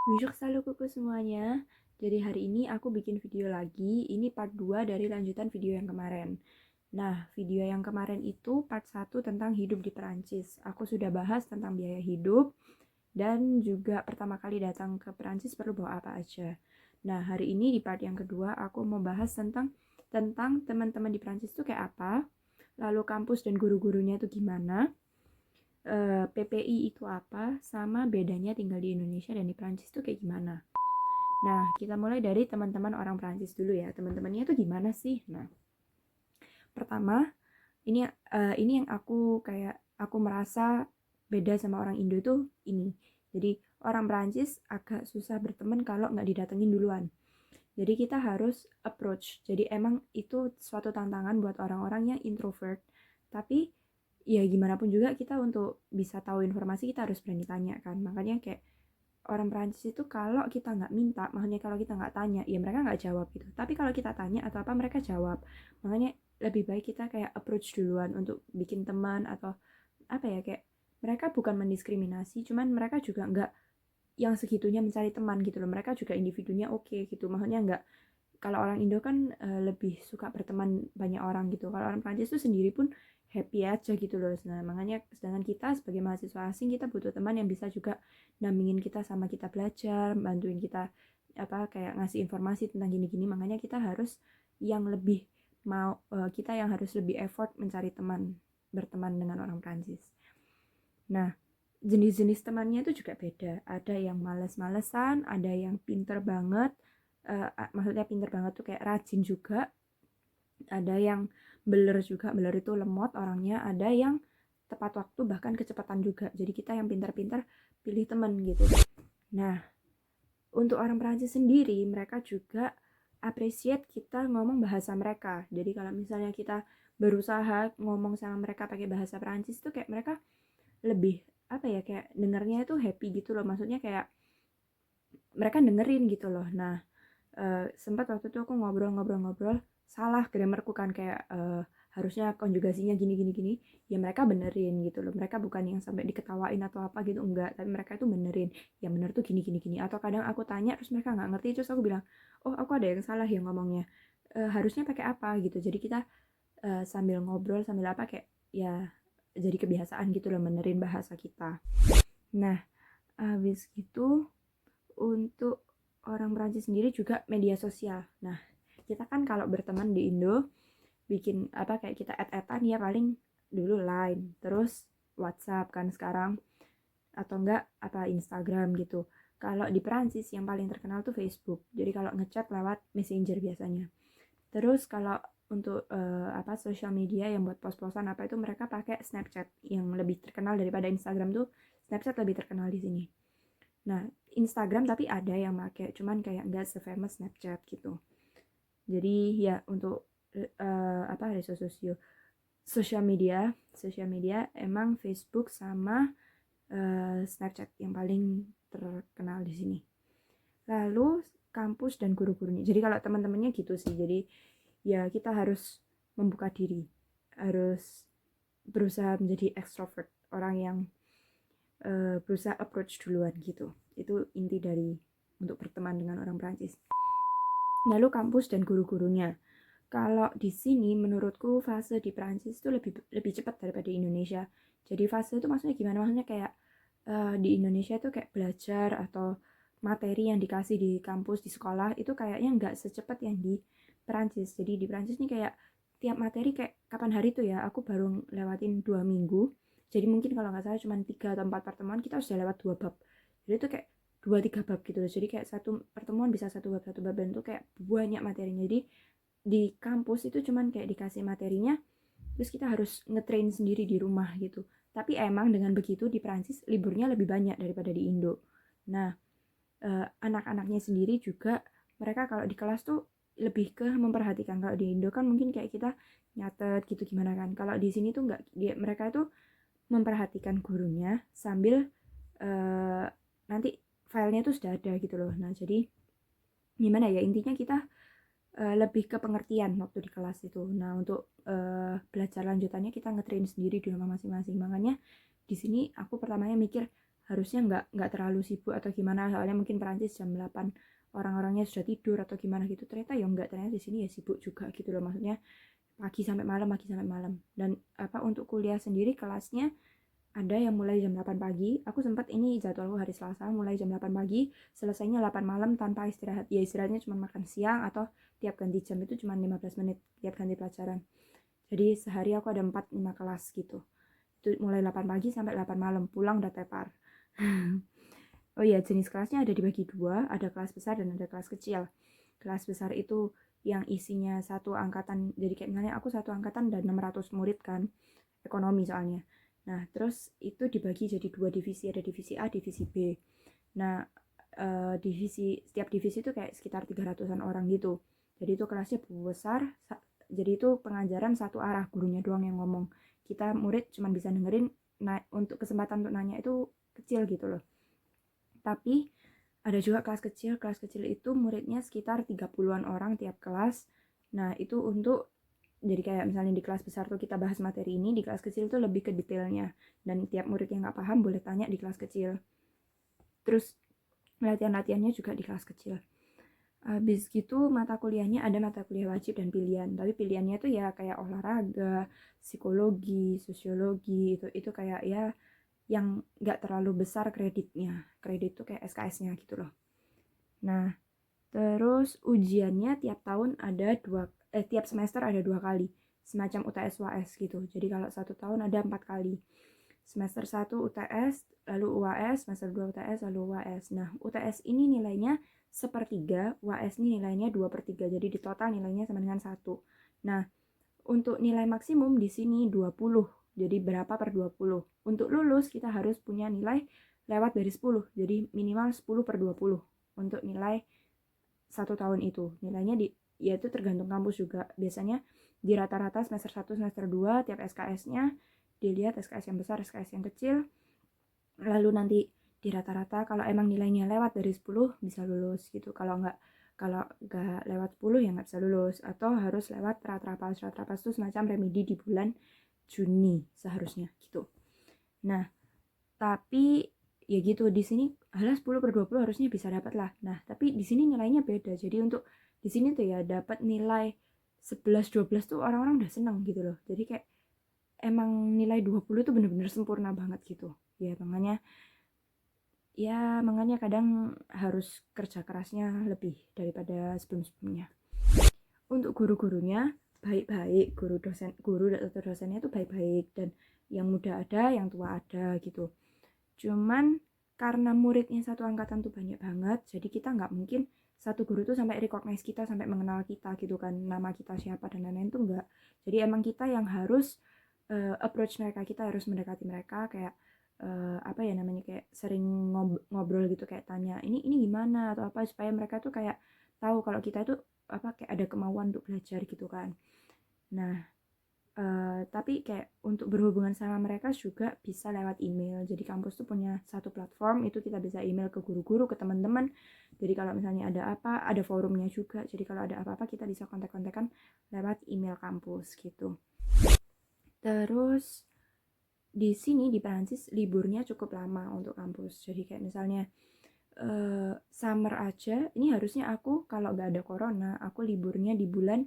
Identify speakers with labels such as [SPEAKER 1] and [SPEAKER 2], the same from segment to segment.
[SPEAKER 1] Bonjour, salut kuku semuanya. Jadi hari ini aku bikin video lagi. Ini part 2 dari lanjutan video yang kemarin. Nah, video yang kemarin itu part 1 tentang hidup di Perancis. Aku sudah bahas tentang biaya hidup dan juga pertama kali datang ke Perancis perlu bawa apa aja. Nah, hari ini di part yang kedua aku mau bahas tentang teman-teman di Perancis itu kayak apa, lalu kampus dan guru-gurunya itu gimana, PPI itu apa, sama bedanya tinggal di Indonesia dan di Perancis itu kayak gimana. Nah, kita mulai dari teman-teman orang Perancis dulu ya. Teman-temannya itu gimana sih? Nah, pertama, ini yang aku merasa beda sama orang Indo itu ini. Jadi, orang Perancis agak susah berteman kalau nggak didatengin duluan. Jadi kita harus approach. Jadi emang itu suatu tantangan buat orang-orang yang introvert. Tapi ya gimana pun juga kita untuk bisa tahu informasi kita harus berani tanya kan. Makanya kayak orang Perancis itu kalau kita nggak minta, makanya kalau kita nggak tanya, ya mereka nggak jawab gitu. Tapi kalau kita tanya atau apa mereka jawab. Makanya lebih baik kita kayak approach duluan untuk bikin teman atau apa ya, kayak mereka bukan mendiskriminasi, cuman mereka juga nggak yang segitunya mencari teman gitu loh. Mereka juga individunya oke gitu. Maksudnya nggak, kalau orang Indo kan lebih suka berteman banyak orang gitu. Kalau orang Prancis tuh sendiri pun happy aja gitu loh. Nah, makanya sedangkan kita sebagai mahasiswa asing kita butuh teman yang bisa juga nampingin kita sama kita belajar, bantuin kita apa kayak ngasih informasi tentang gini-gini. Makanya kita harus yang lebih kita yang harus lebih effort mencari teman, berteman dengan orang Prancis. Nah, jenis-jenis temannya itu juga beda. Ada yang males-malesan, ada yang pinter banget, maksudnya pinter banget tuh kayak rajin juga, ada yang beler juga, beler itu lemot orangnya, ada yang tepat waktu bahkan kecepatan juga. Jadi kita yang pinter-pinter pilih teman gitu. Nah, untuk orang Perancis sendiri mereka juga appreciate kita ngomong bahasa mereka. Jadi kalau misalnya kita berusaha ngomong sama mereka pakai bahasa Perancis tuh kayak mereka lebih apa ya, kayak dengarnya itu happy gitu loh. Maksudnya kayak mereka dengerin gitu loh. Nah, sempat waktu itu aku ngobrol-ngobrol salah grammarku kan, kayak harusnya konjugasinya gini gini gini, ya mereka benerin gitu loh. Mereka bukan yang sampai diketawain atau apa gitu, enggak, tapi mereka itu benerin yang bener tuh gini gini gini. Atau kadang aku tanya terus mereka nggak ngerti, terus aku bilang, oh aku ada yang salah ya ngomongnya, harusnya pakai apa gitu. Jadi kita sambil ngobrol sambil apa kayak ya jadi kebiasaan gitu loh benerin bahasa kita. Nah, habis gitu untuk orang Perancis sendiri juga media sosial. Nah, kita kan kalau berteman di Indo bikin apa kayak kita add-addan ya paling dulu Line, terus WhatsApp kan sekarang, atau enggak apa Instagram gitu. Kalau di Perancis yang paling terkenal tuh Facebook. Jadi kalau ngechat lewat Messenger biasanya. Terus kalau untuk apa sosial media yang buat post-postan apa itu mereka pakai Snapchat, yang lebih terkenal daripada Instagram tuh Snapchat lebih terkenal di sini. Nah, Instagram tapi ada yang pakai, cuman kayak nggak se-famous Snapchat gitu. Jadi ya untuk apa sosial media emang Facebook sama Snapchat yang paling terkenal di sini. Lalu kampus dan guru-gurunya. Jadi kalau teman-temannya gitu sih. Jadi ya kita harus membuka diri, harus berusaha menjadi extrovert, orang yang berusaha approach duluan gitu. Itu inti dari untuk berteman dengan orang Prancis. Lalu kampus dan guru-gurunya. Kalau di sini menurutku fase di Prancis itu lebih lebih cepat daripada di Indonesia. Jadi fase itu maksudnya gimana? Maksudnya kayak di Indonesia itu kayak belajar atau materi yang dikasih di kampus di sekolah itu kayaknya nggak secepat yang di Prancis. Jadi di Prancis ini kayak tiap materi kayak kapan hari tuh ya, aku baru lewatin 2 minggu. Jadi mungkin kalau nggak salah cuma 3 atau 4 pertemuan kita sudah lewat 2 bab. Jadi itu kayak 2-3 bab gitu loh. Jadi kayak satu pertemuan bisa satu bab dan itu kayak banyak materinya. Jadi di kampus itu cuman kayak dikasih materinya, terus kita harus ngetrain sendiri di rumah gitu. Tapi emang dengan begitu di Prancis liburnya lebih banyak daripada di Indo. Nah, anak-anaknya sendiri juga mereka kalau di kelas tuh lebih ke memperhatikan. Kalau di Indo kan mungkin kayak kita nyatet gitu gimana kan. Kalau di sini tuh enggak, mereka itu memperhatikan gurunya sambil nanti filenya tuh sudah ada gitu loh. Nah, jadi gimana ya, intinya kita lebih ke pengertian waktu di kelas itu. Nah, untuk belajar lanjutannya kita ngetrain sendiri di rumah masing-masing. Makanya di sini aku pertamanya mikir harusnya nggak terlalu sibuk atau gimana, soalnya mungkin Perancis jam 8 orang-orangnya sudah tidur atau gimana gitu. Ternyata ya enggak, ternyata di sini ya sibuk juga gitu loh, maksudnya pagi sampai malam. Dan untuk kuliah sendiri kelasnya ada yang mulai jam 8 pagi. Aku sempat, ini jadwalku hari Selasa, mulai jam 8 pagi, selesainya 8 malam tanpa istirahat. Ya istirahatnya cuma makan siang atau tiap ganti jam itu cuma 15 menit tiap ganti pelajaran. Jadi sehari aku ada 4-5 kelas gitu. Itu mulai 8 pagi sampai 8 malam, pulang udah tepar. Oh iya, jenis kelasnya ada dibagi dua, ada kelas besar dan ada kelas kecil. Kelas besar itu yang isinya satu angkatan, jadi kayak misalnya aku satu angkatan dan 600 murid kan, ekonomi soalnya. Nah, terus itu dibagi jadi dua divisi, ada divisi A, divisi B. Nah, setiap divisi itu kayak sekitar 300-an orang gitu. Jadi itu kelasnya besar, jadi itu pengajaran satu arah, gurunya doang yang ngomong. Kita murid cuma bisa dengerin, untuk kesempatan untuk nanya itu kecil gitu loh. Tapi ada juga kelas kecil itu muridnya sekitar 30-an orang tiap kelas. Nah, itu untuk, jadi kayak misalnya di kelas besar tuh kita bahas materi ini, di kelas kecil tuh lebih ke detailnya. Dan tiap murid yang nggak paham boleh tanya di kelas kecil. Terus latihan-latihannya juga di kelas kecil. Habis gitu mata kuliahnya ada mata kuliah wajib dan pilihan. Tapi pilihannya tuh ya kayak olahraga, psikologi, sosiologi, itu kayak ya yang nggak terlalu besar kreditnya. Kredit tuh kayak SKS-nya gitu loh. Nah, terus ujiannya tiap tahun ada tiap semester ada 2 kali. Semacam UTS UAS gitu. Jadi kalau 1 tahun ada 4 kali. Semester 1 UTS, lalu UAS, semester 2 UTS, lalu UAS. Nah, UTS ini nilainya 1/3, UAS ini nilainya 2/3. Jadi di total nilainya sama dengan 1. Nah, untuk nilai maksimum di sini 20. Jadi berapa per 20. Untuk lulus kita harus punya nilai lewat dari 10. Jadi minimal 10/20 untuk nilai 1 tahun itu. Nilainya ya itu tergantung kampus juga. Biasanya di rata-rata semester 1, semester 2 tiap SKS-nya dilihat SKS yang besar, SKS yang kecil. Lalu nanti di rata-rata kalau emang nilainya lewat dari 10 bisa lulus gitu. Kalau nggak lewat 10 ya nggak bisa lulus, atau harus lewat ratrapas. Ratrapas itu semacam remedi di bulan Juni seharusnya gitu. Nah, tapi ya gitu, di sini 10/20 harusnya bisa dapat lah. Nah, tapi di sini nilainya beda. Jadi untuk di sini tuh ya dapat nilai 11-12 tuh orang-orang udah seneng gitu loh. Jadi kayak emang nilai 20 tuh bener-bener sempurna banget gitu. Makanya kadang harus kerja kerasnya lebih daripada sebelum-sebelumnya. Untuk guru-gurunya baik-baik, guru atau dosennya tuh baik-baik, dan yang muda ada, yang tua ada gitu. Cuman karena muridnya satu angkatan tuh banyak banget, jadi kita nggak mungkin satu guru tuh sampai recognize kita, sampai mengenal kita gitu kan, nama kita siapa dan lain-lain tuh nggak. Jadi emang kita yang harus approach mereka, kita harus mendekati mereka kayak kayak sering ngobrol gitu, kayak tanya ini gimana atau apa, supaya mereka tuh kayak tahu kalau kita itu kayak ada kemauan untuk belajar gitu kan. Nah, tapi kayak untuk berhubungan sama mereka juga bisa lewat email. Jadi kampus tuh punya satu platform, itu kita bisa email ke guru-guru, ke teman-teman. Jadi kalau misalnya ada apa, ada forumnya juga. Jadi kalau ada apa-apa kita bisa kontak-kontakan lewat email kampus gitu. Terus di sini di Perancis liburnya cukup lama untuk kampus. Jadi kayak misalnya summer aja, ini harusnya aku kalau nggak ada corona, aku liburnya di bulan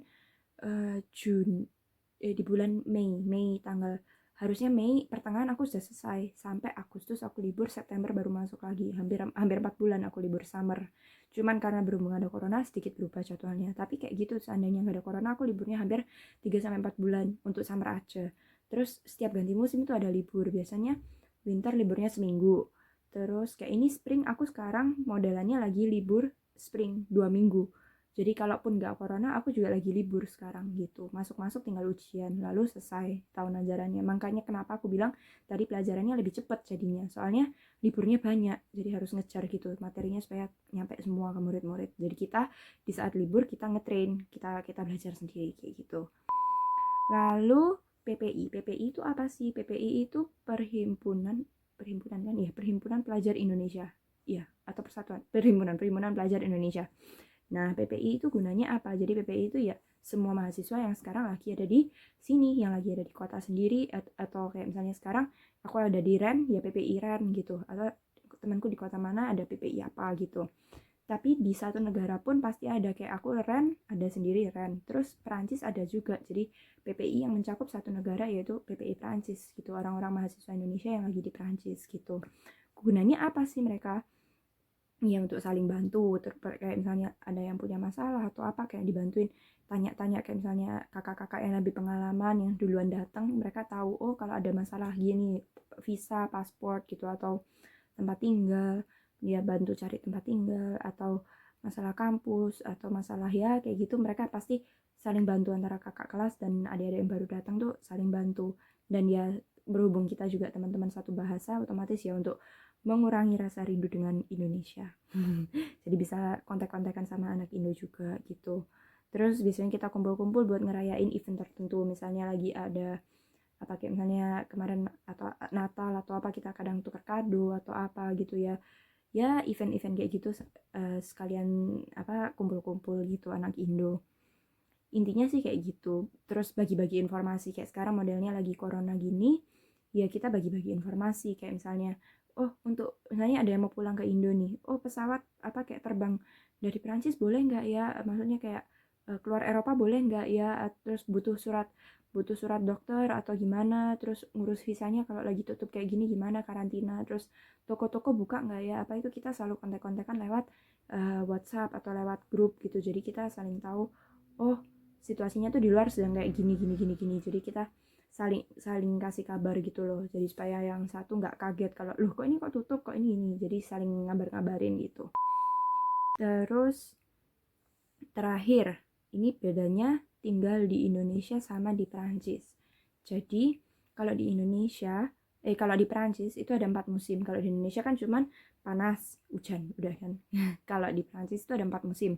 [SPEAKER 1] di bulan Mei tanggal, harusnya Mei pertengahan aku sudah selesai, sampai Agustus aku libur, September baru masuk lagi, hampir 4 bulan aku libur summer. Cuman karena berhubungan ada corona sedikit berubah jadwalnya, tapi kayak gitu, seandainya nggak ada corona aku liburnya hampir 3-4 bulan untuk summer aja. Terus setiap ganti musim itu ada libur, biasanya winter liburnya seminggu, terus kayak ini spring aku sekarang modelannya lagi libur spring 2 minggu. Jadi kalaupun nggak corona, aku juga lagi libur sekarang gitu. Masuk-masuk tinggal ujian, lalu selesai tahun ajarannya. Makanya kenapa aku bilang tadi pelajarannya lebih cepat jadinya. Soalnya liburnya banyak, jadi harus ngejar gitu materinya supaya nyampe semua ke murid-murid. Jadi kita di saat libur kita ngetrain, kita belajar sendiri kayak gitu. Lalu PPI itu apa sih? PPI itu perhimpunan kan ya, Perhimpunan Pelajar Indonesia. Iya, atau persatuan Perhimpunan Pelajar Indonesia. Nah, PPI itu gunanya apa? Jadi PPI itu ya semua mahasiswa yang sekarang lagi ada di sini, yang lagi ada di kota sendiri, atau kayak misalnya sekarang aku ada di REN, ya PPI REN gitu. Atau temanku di kota mana ada PPI apa gitu. Tapi di satu negara pun pasti ada, kayak aku Ren ada sendiri Ren, terus Perancis ada juga. Jadi PPI yang mencakup satu negara yaitu PPI Perancis gitu, orang-orang mahasiswa Indonesia yang lagi di Perancis gitu. Gunanya apa sih mereka? Ya untuk saling bantu, kayak misalnya ada yang punya masalah atau apa kayak dibantuin, tanya-tanya kayak misalnya kakak-kakak yang lebih pengalaman yang duluan datang, mereka tahu oh kalau ada masalah gini visa, paspor gitu atau tempat tinggal, dia bantu cari tempat tinggal atau masalah kampus atau masalah ya kayak gitu, mereka pasti saling bantu antara kakak kelas dan adik-adik yang baru datang tuh saling bantu. Dan ya berhubung kita juga teman-teman satu bahasa, otomatis ya untuk mengurangi rasa rindu dengan Indonesia. Jadi bisa kontak-kontakan sama anak Indo juga gitu. Terus biasanya kita kumpul-kumpul buat ngerayain event tertentu, misalnya lagi ada apa kayak misalnya kemarin atau Natal atau apa, kita kadang tukar kado atau apa gitu ya. Ya event-event kayak gitu sekalian apa kumpul-kumpul gitu anak Indo. Intinya sih kayak gitu. Terus bagi-bagi informasi, kayak sekarang modelnya lagi corona gini, ya kita bagi-bagi informasi kayak misalnya oh untuk misalnya ada yang mau pulang ke Indo nih, oh pesawat apa kayak terbang dari Perancis boleh nggak ya, maksudnya kayak keluar Eropa boleh nggak ya, terus butuh surat dokter atau gimana, terus ngurus visanya kalau lagi tutup kayak gini gimana karantina, terus toko-toko buka nggak ya, apa itu kita selalu kontak-kontakan lewat WhatsApp atau lewat grup gitu. Jadi kita saling tahu oh situasinya tuh di luar sedang kayak gini gini gini gini, jadi kita saling saling kasih kabar gitu loh, jadi supaya yang satu nggak kaget kalau loh kok ini kok tutup kok ini, jadi saling ngabar-ngabarin gitu. Terus terakhir, ini bedanya tinggal di Indonesia sama di Perancis. Jadi kalau di Indonesia kalau di Perancis itu ada 4 musim. Kalau di Indonesia kan cuman panas hujan udah kan. Kalau di Perancis itu ada 4 musim.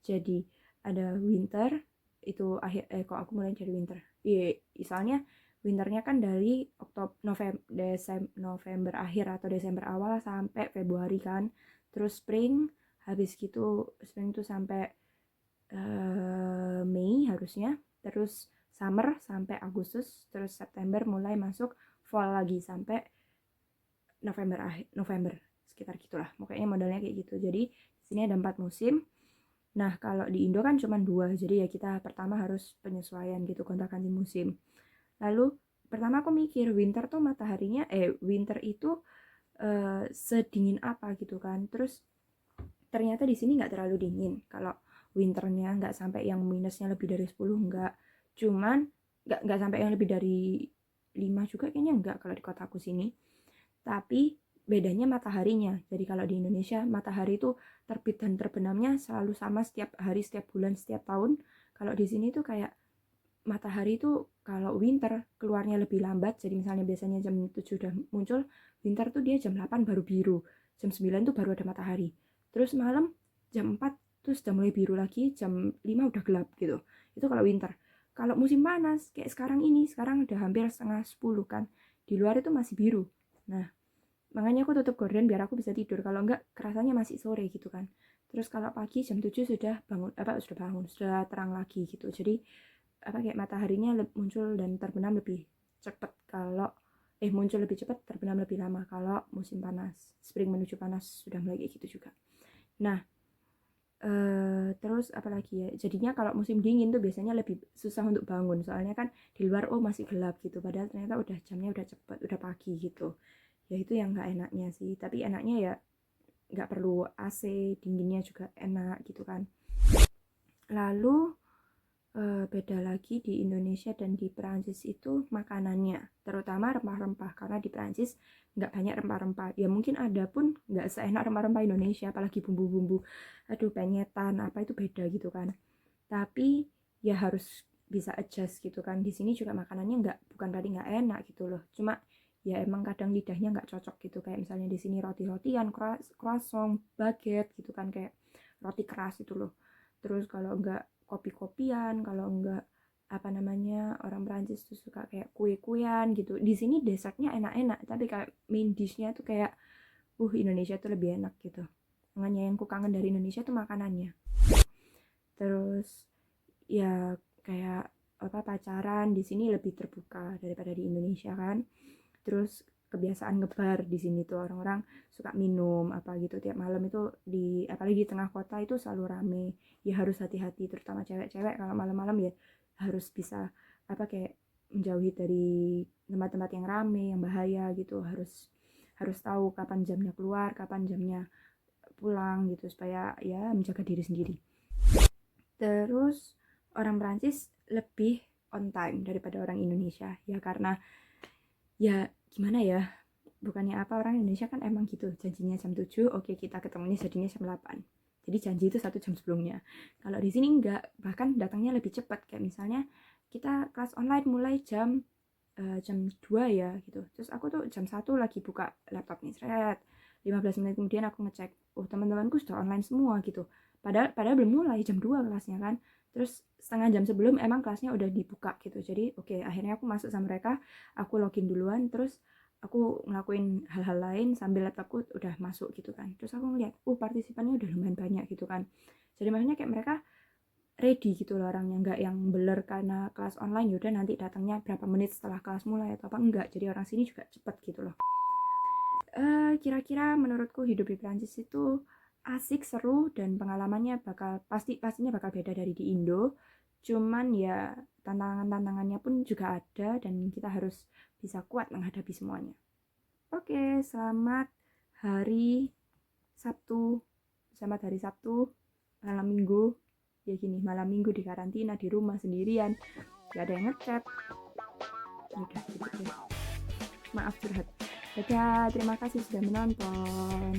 [SPEAKER 1] Jadi ada winter, itu akhir kok aku mulai dari winter. Iya, misalnya winternya kan dari November akhir atau Desember awal sampai Februari kan. Terus spring, habis gitu spring tuh sampai Mei harusnya. Terus summer sampai Agustus, terus September mulai masuk fall lagi sampai November sekitar gitulah. Pokoknya modelnya kayak gitu. Jadi di sini ada 4 musim. Nah, kalau di Indo kan cuma 2, jadi ya kita pertama harus penyesuaian gitu, gonta-ganti musim. Lalu pertama aku mikir winter tuh mataharinya winter itu sedingin apa gitu kan. Terus ternyata di sini nggak terlalu dingin. Kalau winternya nggak sampai yang minusnya lebih dari 10, nggak. Cuman nggak sampai yang lebih dari 5 juga kayaknya nggak kalau di kotaku sini. Tapi bedanya mataharinya. Jadi kalau di Indonesia matahari itu terbit dan terbenamnya selalu sama setiap hari, setiap bulan, setiap tahun. Kalau di sini tuh kayak matahari itu kalau winter keluarnya lebih lambat. Jadi misalnya biasanya jam 7 udah muncul, winter tuh dia jam 8 baru biru. Jam 9 tuh baru ada matahari. Terus malam jam 4 terus udah mulai biru lagi, jam 5 udah gelap gitu. Itu kalau winter. Kalau musim panas kayak sekarang ini, sekarang udah hampir setengah 10 kan. Di luar itu masih biru. Nah, makanya aku tutup gorden biar aku bisa tidur, kalau enggak kerasanya masih sore gitu kan. Terus kalau pagi jam 7 sudah terang lagi gitu. Jadi apa kayak mataharinya muncul dan terbenam lebih cepat kalau muncul lebih cepat, terbenam lebih lama kalau musim panas. Spring menuju panas sudah mulai kayak gitu juga. Nah, terus apalagi ya, jadinya kalau musim dingin tuh biasanya lebih susah untuk bangun, soalnya kan di luar masih gelap gitu, padahal ternyata udah jamnya udah cepet, udah pagi gitu. Ya itu yang nggak enaknya sih, tapi enaknya ya nggak perlu AC, dinginnya juga enak gitu kan. Lalu beda lagi di Indonesia dan di Perancis itu makanannya, terutama rempah-rempah, karena di Perancis nggak banyak rempah-rempah. Ya mungkin ada pun nggak seenak rempah-rempah Indonesia, apalagi bumbu-bumbu, aduh penyetan apa itu beda gitu kan. Tapi ya harus bisa adjust gitu kan. Di sini juga makanannya bukan berarti nggak enak gitu loh, cuma ya emang kadang lidahnya nggak cocok gitu. Kayak misalnya di sini roti-rotian, croissant, baguette gitu kan, kayak roti keras itu loh. Terus kalau enggak kopi-kopian, kalau enggak apa namanya, orang Prancis tuh suka kayak kue-kuean gitu. Di sini dessertnya enak-enak, tapi kayak main dishnya tuh kayak Indonesia tuh lebih enak gitu. Makanya yang ku kangen dari Indonesia tuh makanannya. Terus ya kayak apa, pacaran di sini lebih terbuka daripada di Indonesia kan. Terus kebiasaan ngebar di sini tuh, orang-orang suka minum apa gitu tiap malam itu, apalagi di tengah kota itu selalu rame. Ya harus hati-hati, terutama cewek-cewek kalau malam-malam ya harus bisa kayak menjauhi dari tempat-tempat yang rame, yang bahaya gitu. Harus tahu kapan jamnya keluar, kapan jamnya pulang gitu, supaya ya menjaga diri sendiri. Terus orang Perancis lebih on time daripada orang Indonesia ya, karena ya gimana ya, bukannya apa, orang Indonesia kan emang gitu, janjinya jam 7, oke kita ketemunya jadinya jam 8, jadi janji itu 1 jam sebelumnya. Kalau di sini enggak, bahkan datangnya lebih cepat, kayak misalnya kita kelas online mulai jam 2 ya gitu, terus aku tuh jam 1 lagi buka laptop nih, 15 menit kemudian aku ngecek, oh teman-temanku sudah online semua gitu, padahal belum mulai jam 2 kelasnya kan. Terus setengah jam sebelum emang kelasnya udah dibuka gitu, jadi oke, akhirnya aku masuk sama mereka, aku login duluan, terus aku ngelakuin hal-hal lain sambil laptopku udah masuk gitu kan. Terus aku ngeliat, partisipannya udah lumayan banyak gitu kan, jadi maksudnya kayak mereka ready gitu loh orangnya, nggak yang beler karena kelas online yaudah nanti datangnya berapa menit setelah kelas mulai atau apa, enggak. Jadi orang sini juga cepet gitu loh. Kira-kira menurutku hidup di Prancis itu asik, seru, dan pengalamannya pastinya bakal beda dari di Indo. Cuman ya tantangannya pun juga ada, dan kita harus bisa kuat menghadapi semuanya. Oke, selamat hari Sabtu. Selamat hari Sabtu, malam minggu. Ya gini, malam minggu di karantina di rumah sendirian, gak ada yang ngechat. Udah gitu deh. Maaf curhat. Dadah, terima kasih sudah menonton.